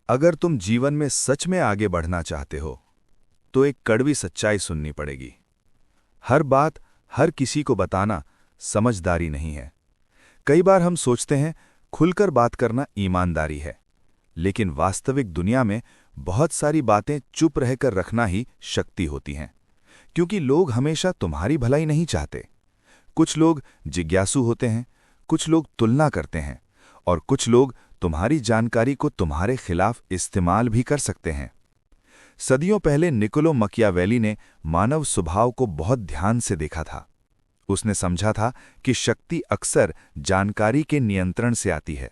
अगर तुम जीवन में सच में आगे बढ़ना चाहते हो तो एक कड़वी सच्चाई सुननी पड़ेगी। हर बात हर किसी को बताना समझदारी नहीं है। कई बार हम सोचते हैं खुलकर बात करना ईमानदारी है, लेकिन वास्तविक दुनिया में बहुत सारी बातें चुप रहकर रखना ही शक्ति होती हैं। क्योंकि लोग हमेशा तुम्हारी भलाई नहीं चाहते। कुछ लोग जिज्ञासु होते हैं, कुछ लोग तुलना करते हैं और कुछ लोग तुम्हारी जानकारी को तुम्हारे खिलाफ इस्तेमाल भी कर सकते हैं। सदियों पहले निकोलो मकियावेली ने मानव स्वभाव को बहुत ध्यान से देखा था। उसने समझा था कि शक्ति अक्सर जानकारी के नियंत्रण से आती है।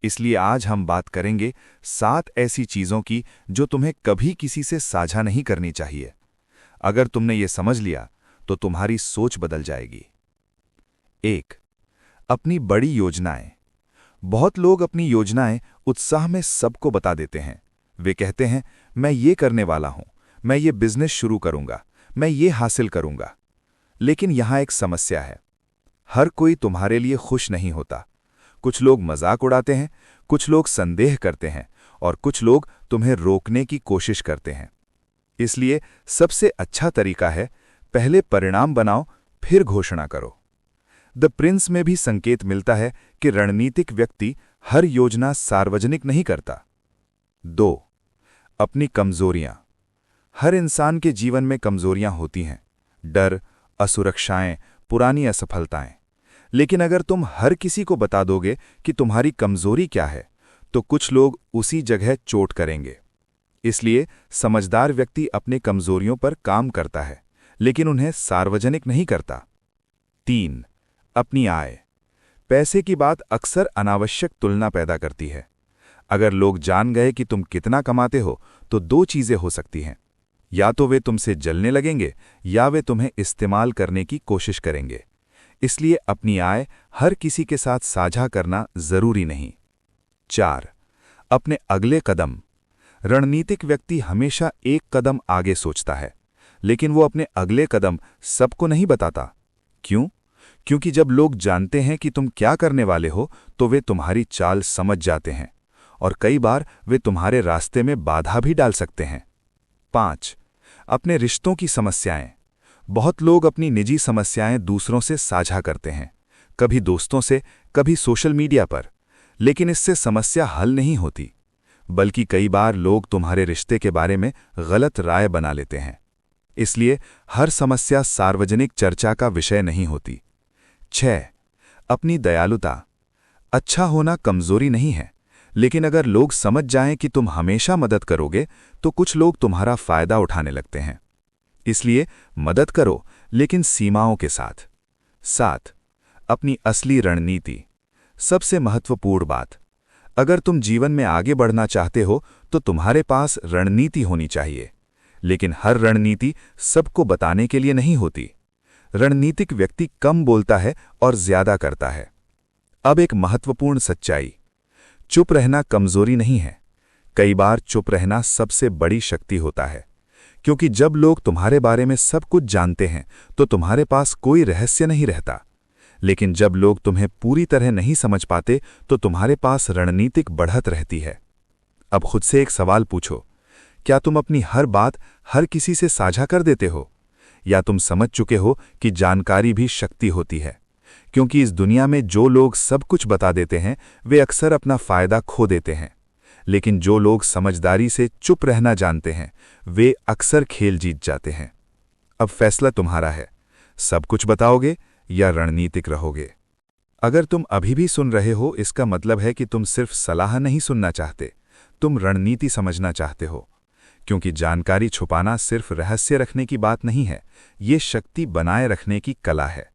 इसलिए आज हम बात करेंगे 7 ऐसी चीजों की जो तुम्हें कभी किसी से साझा नहीं करनी चाहिए। अगर तुमने ये समझ लिया तो तुम्हारी सोच बदल जाएगी। 1. अपनी बड़ी योजनाएं। बहुत लोग अपनी योजनाएं उत्साह में सबको बता देते हैं। वे कहते हैं, मैं ये करने वाला हूं, मैं ये बिजनेस शुरू करूंगा, मैं ये हासिल करूंगा। लेकिन यहां एक समस्या है। हर कोई तुम्हारे लिए खुश नहीं होता। कुछ लोग मजाक उड़ाते हैं, कुछ लोग संदेह करते हैं और कुछ लोग तुम्हें रोकने की कोशिश करते हैं। इसलिए सबसे अच्छा तरीका है, पहले परिणाम बनाओ, फिर घोषणा करो। द प्रिंस में भी संकेत मिलता है कि रणनीतिक व्यक्ति हर योजना सार्वजनिक नहीं करता। 2. अपनी कमजोरियां। हर इंसान के जीवन में कमजोरियां होती हैं, डर, असुरक्षाएं, पुरानी असफलताएं। लेकिन अगर तुम हर किसी को बता दोगे कि तुम्हारी कमजोरी क्या है, तो कुछ लोग उसी जगह चोट करेंगे। इसलिए समझदार व्यक्ति अपनी कमजोरियों पर काम करता है, लेकिन उन्हें सार्वजनिक नहीं करता। 3. अपनी आय। पैसे की बात अक्सर अनावश्यक तुलना पैदा करती है। अगर लोग जान गए कि तुम कितना कमाते हो तो 2 चीजें हो सकती हैं। या तो वे तुमसे जलने लगेंगे या वे तुम्हें इस्तेमाल करने की कोशिश करेंगे। इसलिए अपनी आय हर किसी के साथ साझा करना जरूरी नहीं। 4. अपने अगले कदम। रणनीतिक व्यक्ति हमेशा एक कदम आगे सोचता है, लेकिन वो अपने अगले कदम सबको नहीं बताता। क्यों? क्योंकि जब लोग जानते हैं कि तुम क्या करने वाले हो तो वे तुम्हारी चाल समझ जाते हैं और कई बार वे तुम्हारे रास्ते में बाधा भी डाल सकते हैं। 5. अपने रिश्तों की समस्याएं। बहुत लोग अपनी निजी समस्याएं दूसरों से साझा करते हैं, कभी दोस्तों से, कभी सोशल मीडिया पर। लेकिन इससे समस्या हल नहीं होती, बल्कि कई बार लोग तुम्हारे रिश्ते के बारे में गलत राय बना लेते हैं। इसलिए हर समस्या सार्वजनिक चर्चा का विषय नहीं होती। 6. अपनी दयालुता। अच्छा होना कमजोरी नहीं है, लेकिन अगर लोग समझ जाएं कि तुम हमेशा मदद करोगे तो कुछ लोग तुम्हारा फायदा उठाने लगते हैं। इसलिए मदद करो, लेकिन सीमाओं के साथ। 7. अपनी असली रणनीति। सबसे महत्वपूर्ण बात, अगर तुम जीवन में आगे बढ़ना चाहते हो तो तुम्हारे पास रणनीति होनी चाहिए। लेकिन हर रणनीति सबको बताने के लिए नहीं होती। रणनीतिक व्यक्ति कम बोलता है और ज्यादा करता है। अब एक महत्वपूर्ण सच्चाई, चुप रहना कमजोरी नहीं है। कई बार चुप रहना सबसे बड़ी शक्ति होता है, क्योंकि जब लोग तुम्हारे बारे में सब कुछ जानते हैं तो तुम्हारे पास कोई रहस्य नहीं रहता। लेकिन जब लोग तुम्हें पूरी तरह नहीं समझ पाते तो तुम्हारे पास रणनीतिक बढ़त रहती है। अब खुद से एक सवाल पूछो, क्या तुम अपनी हर बात हर किसी से साझा कर देते हो? या तुम समझ चुके हो कि जानकारी भी शक्ति होती है? क्योंकि इस दुनिया में जो लोग सब कुछ बता देते हैं वे अक्सर अपना फायदा खो देते हैं, लेकिन जो लोग समझदारी से चुप रहना जानते हैं वे अक्सर खेल जीत जाते हैं। अब फैसला तुम्हारा है, सब कुछ बताओगे या रणनीतिक रहोगे? अगर तुम अभी भी सुन रहे हो, इसका मतलब है कि तुम सिर्फ सलाह नहीं सुनना चाहते, तुम रणनीति समझना चाहते हो। क्योंकि जानकारी छुपाना सिर्फ रहस्य रखने की बात नहीं है, ये शक्ति बनाए रखने की कला है।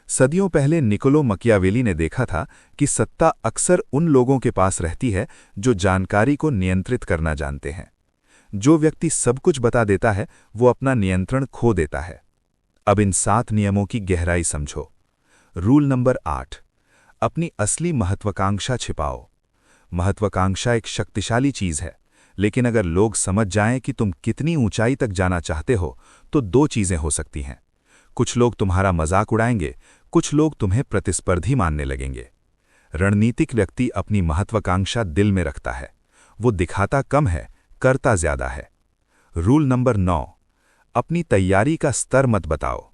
सदियों पहले निकोलो मकियावेली ने देखा था कि सत्ता अक्सर उन लोगों के पास रहती है जो जानकारी को नियंत्रित करना जानते हैं। जो व्यक्ति सब कुछ बता देता है वो अपना नियंत्रण खो देता है। अब इन 7 नियमों की गहराई समझो। रूल नंबर 8, अपनी असली महत्वाकांक्षा छिपाओ। महत्वाकांक्षा एक शक्तिशाली चीज है, लेकिन अगर लोग समझ जाएं कि तुम कितनी ऊंचाई तक जाना चाहते हो तो 2 चीजें हो सकती हैं। कुछ लोग तुम्हारा मजाक उड़ाएंगे, कुछ लोग तुम्हें प्रतिस्पर्धी मानने लगेंगे। रणनीतिक व्यक्ति अपनी महत्वाकांक्षा दिल में रखता है। वो दिखाता कम है, करता ज्यादा है। रूल नंबर 9, अपनी तैयारी का स्तर मत बताओ।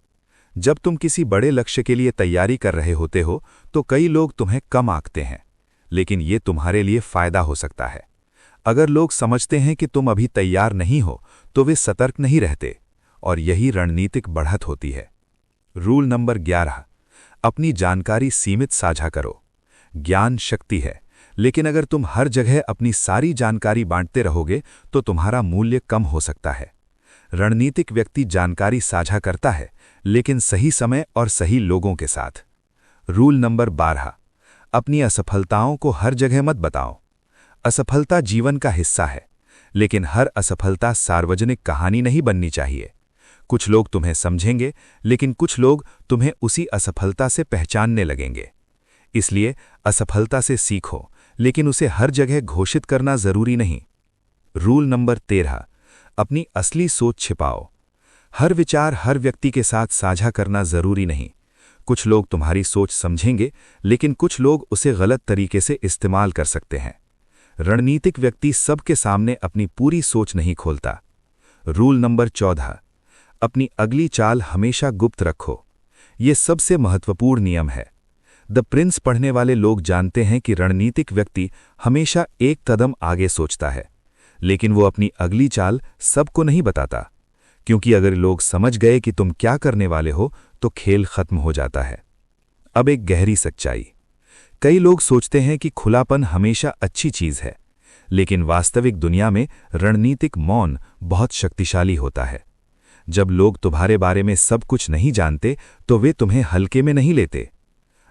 जब तुम किसी बड़े लक्ष्य के लिए तैयारी कर रहे होते हो तो कई लोग तुम्हें कम आंकते हैं, लेकिन ये तुम्हारे लिए फायदा हो सकता है। अगर लोग समझते हैं कि तुम अभी तैयार नहीं हो तो वे सतर्क नहीं रहते, और यही रणनीतिक बढ़त होती है। रूल नंबर 11, अपनी जानकारी सीमित साझा करो। ज्ञान शक्ति है, लेकिन अगर तुम हर जगह अपनी सारी जानकारी बांटते रहोगे तो तुम्हारा मूल्य कम हो सकता है। रणनीतिक व्यक्ति जानकारी साझा करता है, लेकिन सही समय और सही लोगों के साथ। रूल नंबर 12, अपनी असफलताओं को हर जगह मत बताओ। असफलता जीवन का हिस्सा है, लेकिन हर असफलता सार्वजनिक कहानी नहीं बननी चाहिए। कुछ लोग तुम्हें समझेंगे, लेकिन कुछ लोग तुम्हें उसी असफलता से पहचानने लगेंगे। इसलिए असफलता से सीखो, लेकिन उसे हर जगह घोषित करना जरूरी नहीं। रूल नंबर 13, अपनी असली सोच छिपाओ। हर विचार हर व्यक्ति के साथ साझा करना जरूरी नहीं। कुछ लोग तुम्हारी सोच समझेंगे, लेकिन कुछ लोग उसे गलत तरीके से इस्तेमाल कर सकते हैं। रणनीतिक व्यक्ति सबके सामने अपनी पूरी सोच नहीं खोलता। रूल नंबर 14, अपनी अगली चाल हमेशा गुप्त रखो। ये सबसे महत्वपूर्ण नियम है। द प्रिंस पढ़ने वाले लोग जानते हैं कि रणनीतिक व्यक्ति हमेशा एक कदम आगे सोचता है, लेकिन वो अपनी अगली चाल सबको नहीं बताता, क्योंकि अगर लोग समझ गए कि तुम क्या करने वाले हो तो खेल खत्म हो जाता है। अब एक गहरी सच्चाई। कई लोग सोचते हैं कि खुलापन हमेशा अच्छी चीज है, लेकिन वास्तविक दुनिया में रणनीतिक मौन बहुत शक्तिशाली होता है। जब लोग तुम्हारे बारे में सब कुछ नहीं जानते तो वे तुम्हें हल्के में नहीं लेते।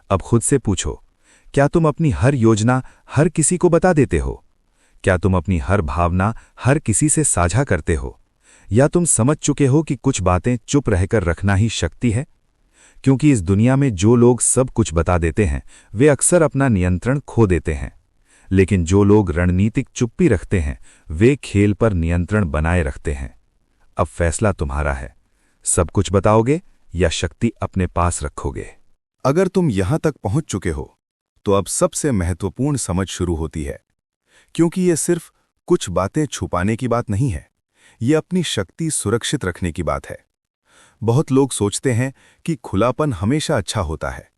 अब खुद से पूछो, क्या तुम अपनी हर योजना हर किसी को बता देते हो? क्या तुम अपनी हर भावना हर किसी से साझा करते हो? या तुम समझ चुके हो कि कुछ बातें चुप रहकर रखना ही शक्ति है? क्योंकि इस दुनिया में जो लोग सब कुछ बता देते हैं वे अक्सर अपना नियंत्रण खो देते हैं, लेकिन जो लोग रणनीतिक चुप्पी रखते हैं वे खेल पर नियंत्रण बनाए रखते हैं। अब फैसला तुम्हारा है, सब कुछ बताओगे या शक्ति अपने पास रखोगे? अगर तुम यहां तक पहुंच चुके हो तो अब सबसे महत्वपूर्ण समझ शुरू होती है, क्योंकि यह सिर्फ कुछ बातें छुपाने की बात नहीं है, यह अपनी शक्ति सुरक्षित रखने की बात है। बहुत लोग सोचते हैं कि खुलापन हमेशा अच्छा होता है,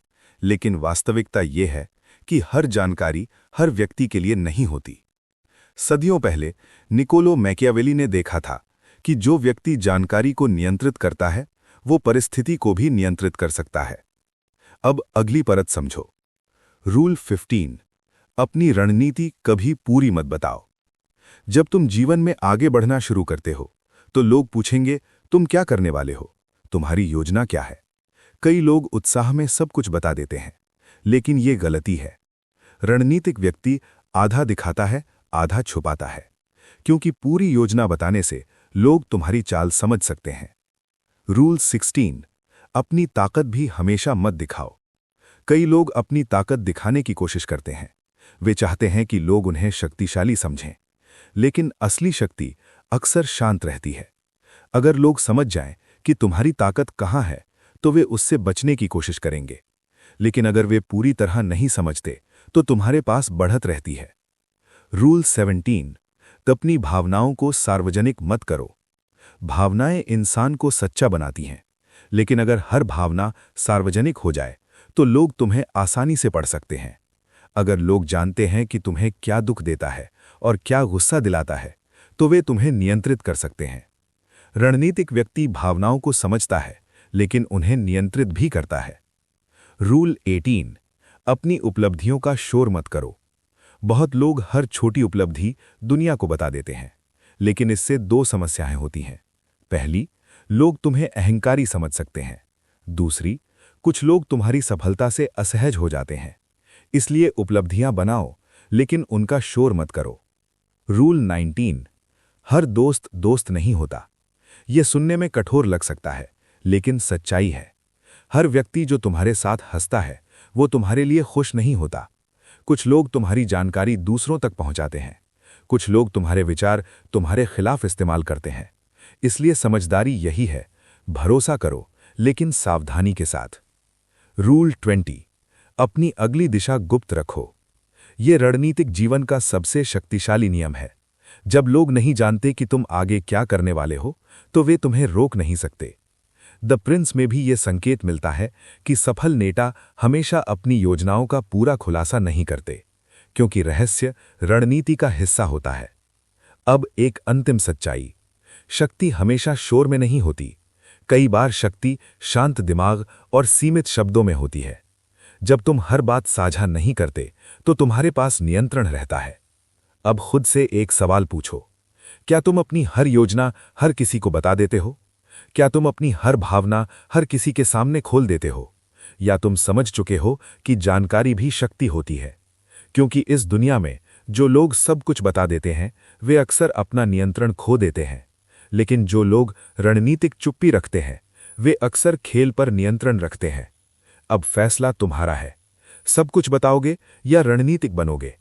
लेकिन वास्तविकता यह है कि हर जानकारी हर व्यक्ति के लिए नहीं होती। सदियों पहले निकोलो मैकियावेली ने देखा था कि जो व्यक्ति जानकारी को नियंत्रित करता है वो परिस्थिति को भी नियंत्रित कर सकता है। अब अगली परत समझो। रूल 15, अपनी रणनीति कभी पूरी मत बताओ। जब तुम जीवन में आगे बढ़ना शुरू करते हो तो लोग पूछेंगे, तुम क्या करने वाले हो, तुम्हारी योजना क्या है? कई लोग उत्साह में सब कुछ बता देते हैं, लेकिन ये गलती है। रणनीतिक व्यक्ति आधा दिखाता है, आधा छुपाता है, क्योंकि पूरी योजना बताने से लोग तुम्हारी चाल समझ सकते हैं। रूल 16, अपनी ताकत भी हमेशा मत दिखाओ। कई लोग अपनी ताकत दिखाने की कोशिश करते हैं। वे चाहते हैं कि लोग उन्हें शक्तिशाली समझें, लेकिन असली शक्ति अक्सर शांत रहती है। अगर लोग समझ जाएं कि तुम्हारी ताकत कहाँ है तो वे उससे बचने की कोशिश करेंगे, लेकिन अगर वे पूरी तरह नहीं समझते तो तुम्हारे पास बढ़त रहती है। रूल 17, अपनी भावनाओं को सार्वजनिक मत करो। भावनाएं इंसान को सच्चा बनाती हैं, लेकिन अगर हर भावना सार्वजनिक हो जाए तो लोग तुम्हें आसानी से पढ़ सकते हैं। अगर लोग जानते हैं कि तुम्हें क्या दुख देता है और क्या गुस्सा दिलाता है तो वे तुम्हें नियंत्रित कर सकते हैं। रणनीतिक व्यक्ति भावनाओं को समझता है, लेकिन उन्हें नियंत्रित भी करता है। रूल 18, अपनी उपलब्धियों का शोर मत करो। बहुत लोग हर छोटी उपलब्धि दुनिया को बता देते हैं, लेकिन इससे दो समस्याएं होती हैं। पहली, लोग तुम्हें अहंकारी समझ सकते हैं। दूसरी, कुछ लोग तुम्हारी सफलता से असहज हो जाते हैं। इसलिए उपलब्धियां बनाओ, लेकिन उनका शोर मत करो। रूल 19, हर दोस्त दोस्त नहीं होता। यह सुनने में कठोर लग सकता है, लेकिन सच्चाई है। हर व्यक्ति जो तुम्हारे साथ हंसता है वो तुम्हारे लिए खुश नहीं होता। कुछ लोग तुम्हारी जानकारी दूसरों तक पहुंचाते हैं, कुछ लोग तुम्हारे विचार तुम्हारे खिलाफ इस्तेमाल करते हैं। इसलिए समझदारी यही है, भरोसा करो लेकिन सावधानी के साथ। रूल 20, अपनी अगली दिशा गुप्त रखो। ये रणनीतिक जीवन का सबसे शक्तिशाली नियम है। जब लोग नहीं जानते कि तुम आगे क्या करने वाले हो, तो वे तुम्हें रोक नहीं सकते। द प्रिंस में भी ये संकेत मिलता है कि सफल नेता हमेशा अपनी योजनाओं का पूरा खुलासा नहीं करते, क्योंकि रहस्य रणनीति का हिस्सा होता है। अब एक अंतिम सच्चाई। शक्ति हमेशा शोर में नहीं होती। कई बार शक्ति शांत दिमाग और सीमित शब्दों में होती है। जब तुम हर बात साझा नहीं करते, तो तुम्हारे पास नियंत्रण रहता है। अब खुद से एक सवाल पूछो, क्या तुम अपनी हर योजना हर किसी को बता देते हो? क्या तुम अपनी हर भावना हर किसी के सामने खोल देते हो? या तुम समझ चुके हो कि जानकारी भी शक्ति होती है? क्योंकि इस दुनिया में जो लोग सब कुछ बता देते हैं, वे अक्सर अपना नियंत्रण खो देते हैं। लेकिन जो लोग रणनीतिक चुप्पी रखते हैं, वे अक्सर खेल पर नियंत्रण रखते हैं। अब फैसला तुम्हारा है। सब कुछ बताओगे या रणनीतिक बनोगे?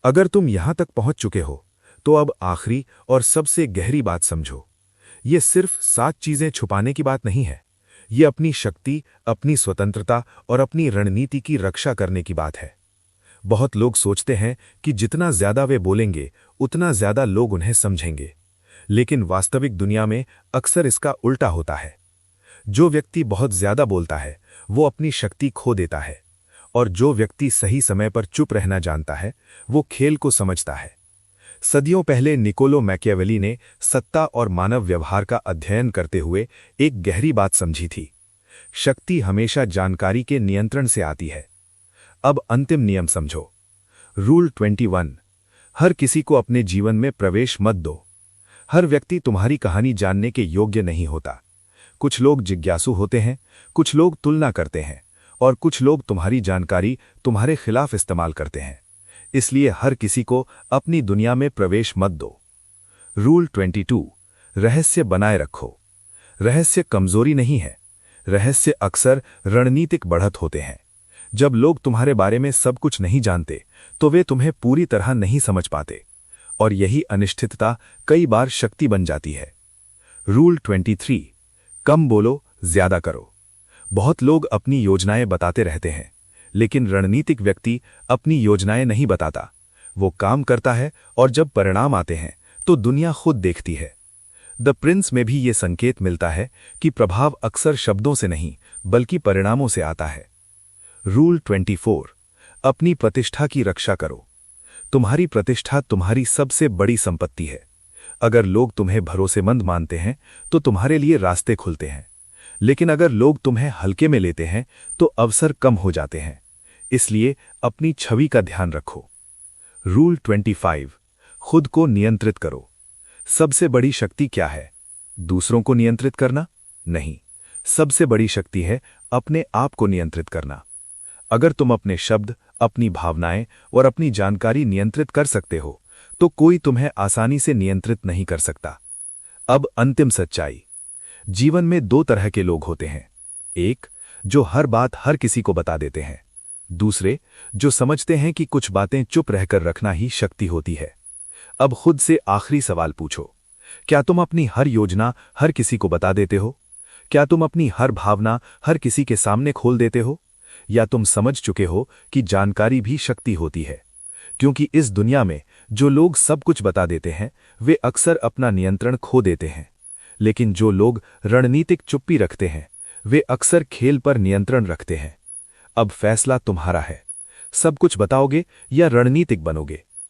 अगर तुम यहां तक पहुंच चुके हो, तो अब आखिरी और सबसे गहरी बात समझो। ये सिर्फ 7 चीजें छुपाने की बात नहीं है। ये अपनी शक्ति, अपनी स्वतंत्रता और अपनी रणनीति की रक्षा करने की बात है। बहुत लोग सोचते हैं कि जितना ज्यादा वे बोलेंगे, उतना ज्यादा लोग उन्हें समझेंगे। लेकिन वास्तविक दुनिया में अक्सर इसका उल्टा होता है। जो व्यक्ति बहुत ज्यादा बोलता है, वो अपनी शक्ति खो देता है, और जो व्यक्ति सही समय पर चुप रहना जानता है, वो खेल को समझता है। सदियों पहले निकोलो मैकियावेली ने सत्ता और मानव व्यवहार का अध्ययन करते हुए एक गहरी बात समझी थी। शक्ति हमेशा जानकारी के नियंत्रण से आती है। अब अंतिम नियम समझो। रूल 21। हर किसी को अपने जीवन में प्रवेश मत दो। हर व्यक्ति तुम्हारी कहानी जानने के योग्य नहीं होता। कुछ लोग जिज्ञासु होते हैं, कुछ लोग तुलना करते हैं, और कुछ लोग तुम्हारी जानकारी तुम्हारे खिलाफ इस्तेमाल करते हैं। इसलिए हर किसी को अपनी दुनिया में प्रवेश मत दो। रूल 22। रहस्य बनाए रखो। रहस्य कमजोरी नहीं है। रहस्य अक्सर रणनीतिक बढ़त होते हैं। जब लोग तुम्हारे बारे में सब कुछ नहीं जानते, तो वे तुम्हें पूरी तरह नहीं समझ पाते, और यही अनिश्चितता कई बार शक्ति बन जाती है। रूल 23। कम बोलो, ज्यादा करो। बहुत लोग अपनी योजनाएं बताते रहते हैं, लेकिन रणनीतिक व्यक्ति अपनी योजनाएं नहीं बताता। वो काम करता है, और जब परिणाम आते हैं तो दुनिया खुद देखती है। द प्रिंस में भी ये संकेत मिलता है कि प्रभाव अक्सर शब्दों से नहीं, बल्कि परिणामों से आता है। रूल 24। अपनी प्रतिष्ठा की रक्षा करो। तुम्हारी प्रतिष्ठा तुम्हारी सबसे बड़ी संपत्ति है। अगर लोग तुम्हें भरोसेमंद मानते हैं, तो तुम्हारे लिए रास्ते खुलते हैं। लेकिन अगर लोग तुम्हें हल्के में लेते हैं, तो अवसर कम हो जाते हैं। इसलिए अपनी छवि का ध्यान रखो। रूल 25। खुद को नियंत्रित करो। सबसे बड़ी शक्ति क्या है? दूसरों को नियंत्रित करना? नहीं। सबसे बड़ी शक्ति है अपने आप को नियंत्रित करना। अगर तुम अपने शब्द, अपनी भावनाएं और अपनी जानकारी नियंत्रित कर सकते हो, तो कोई तुम्हें आसानी से नियंत्रित नहीं कर सकता। अब अंतिम सच्चाई। जीवन में 2 तरह के लोग होते हैं। एक, जो हर बात हर किसी को बता देते हैं। दूसरे, जो समझते हैं कि कुछ बातें चुप रहकर रखना ही शक्ति होती है। अब खुद से आखिरी सवाल पूछो, क्या तुम अपनी हर योजना हर किसी को बता देते हो? क्या तुम अपनी हर भावना हर किसी के सामने खोल देते हो? या तुम समझ चुके हो कि जानकारी भी शक्ति होती है? क्योंकि इस दुनिया में जो लोग सब कुछ बता देते हैं, वे अक्सर अपना नियंत्रण खो देते हैं। लेकिन जो लोग रणनीतिक चुप्पी रखते हैं, वे अक्सर खेल पर नियंत्रण रखते हैं। अब फैसला तुम्हारा है। सब कुछ बताओगे या रणनीतिक बनोगे?